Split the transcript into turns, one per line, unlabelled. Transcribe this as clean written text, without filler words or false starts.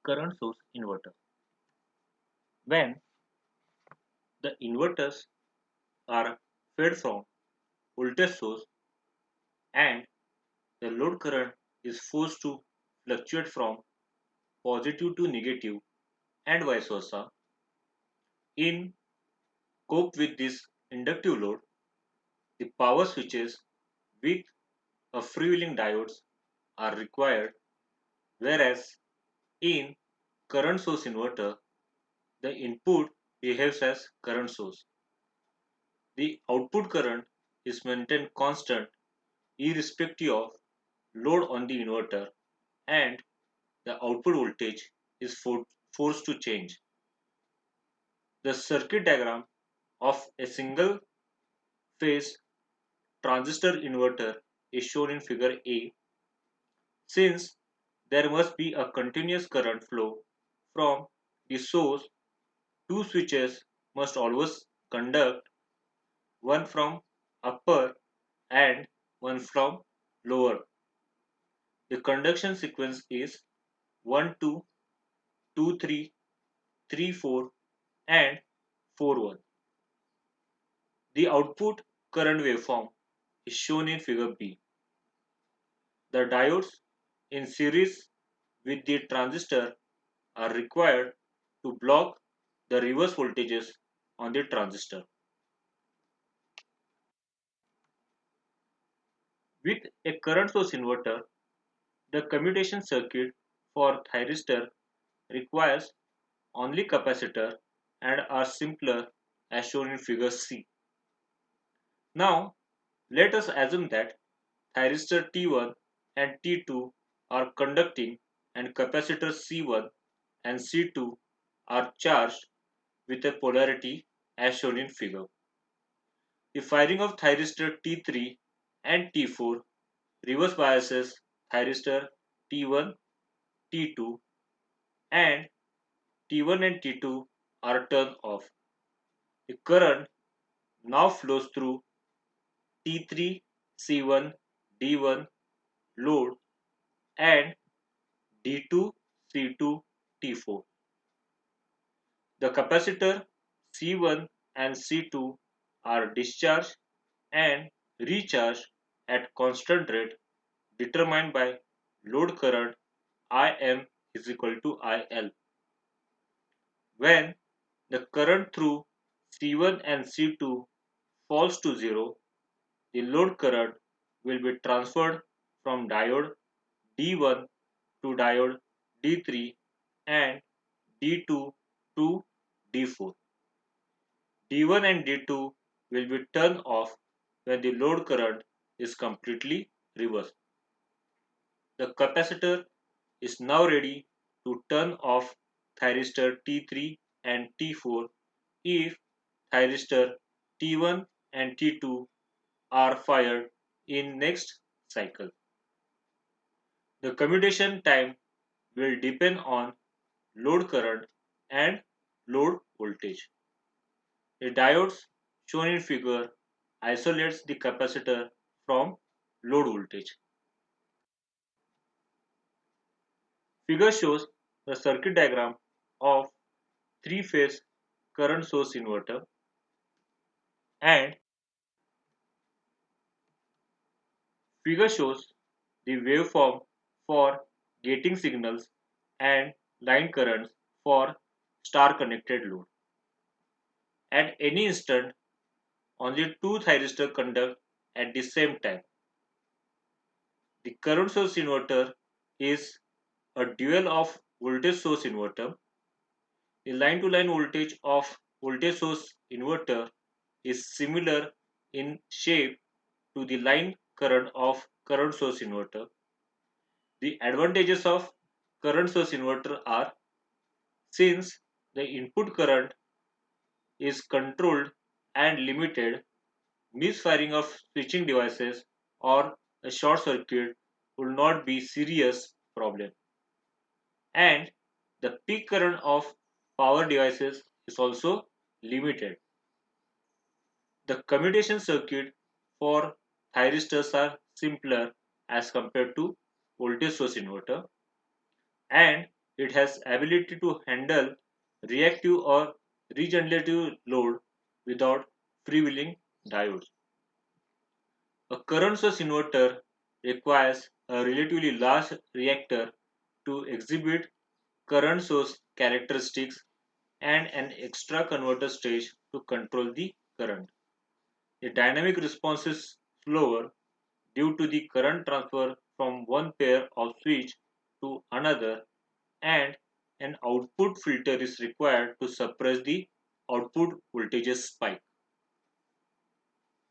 current source inverter. When the inverters are fed from voltage source and the load current is forced to fluctuate from positive to negative and vice versa, in cope with this inductive load, the power switches with a freewheeling diodes are required, whereas in current source inverter, the input behaves as current source. The output current is maintained constant irrespective of load on the inverter, and the output voltage is forced to change. The circuit diagram of a single phase transistor inverter is shown in figure A. Since there must be a continuous current flow from the source, two switches must always conduct, one from upper and one from lower. The conduction sequence is 1 2, 2 3, 3 4, and 4 1. The output current waveform is shown in figure B. The diodes in series with the transistor are required to block the reverse voltages on the transistor. With a current source inverter, the commutation circuit for thyristor requires only capacitor and are simpler as shown in figure C. Now, let us assume that thyristor T1 and T2 are conducting and capacitors C1 and C2 are charged with a polarity as shown in figure. The firing of thyristor T3 and T4 reverse biases thyristor T1, T2, and T1 and T2 are turned off. The current now flows through T3, C1, D1 load and D2, C2, T4. The capacitor C1 and C2 are discharged and recharged at constant rate determined by load current Im is equal to IL. When the current through C1 and C2 falls to 0, the load current will be transferred from diode D1 to diode D3 and D2 to D4. D1 and D2 will be turned off when the load current is completely reversed. The capacitor is now ready to turn off thyristor T3 and T4 if thyristor T1 and T2 are fired in next cycle. The commutation time will depend on load current and load voltage. The diodes shown in figure isolates the capacitor from load voltage. Figure shows the circuit diagram of three-phase current source inverter and figure shows the waveform for gating signals and line currents for star connected load. At any instant, only two thyristors conduct at the same time. The current source inverter is a dual of voltage source inverter. The line to line voltage of voltage source inverter is similar in shape to the line current of current source inverter. The advantages of current source inverter are, since the input current is controlled and limited, misfiring of switching devices or a short circuit will not be serious problem, and the peak current of power devices is also limited. The commutation circuit for thyristors are simpler as compared to voltage source inverter, and It has ability to handle reactive or regenerative load without freewheeling diodes. A current source inverter requires a relatively large reactor to exhibit current source characteristics and an extra converter stage to control the current. The dynamic response is slower due to the current transfer from one pair of switch to another, and an output filter is required to suppress the output voltage spike.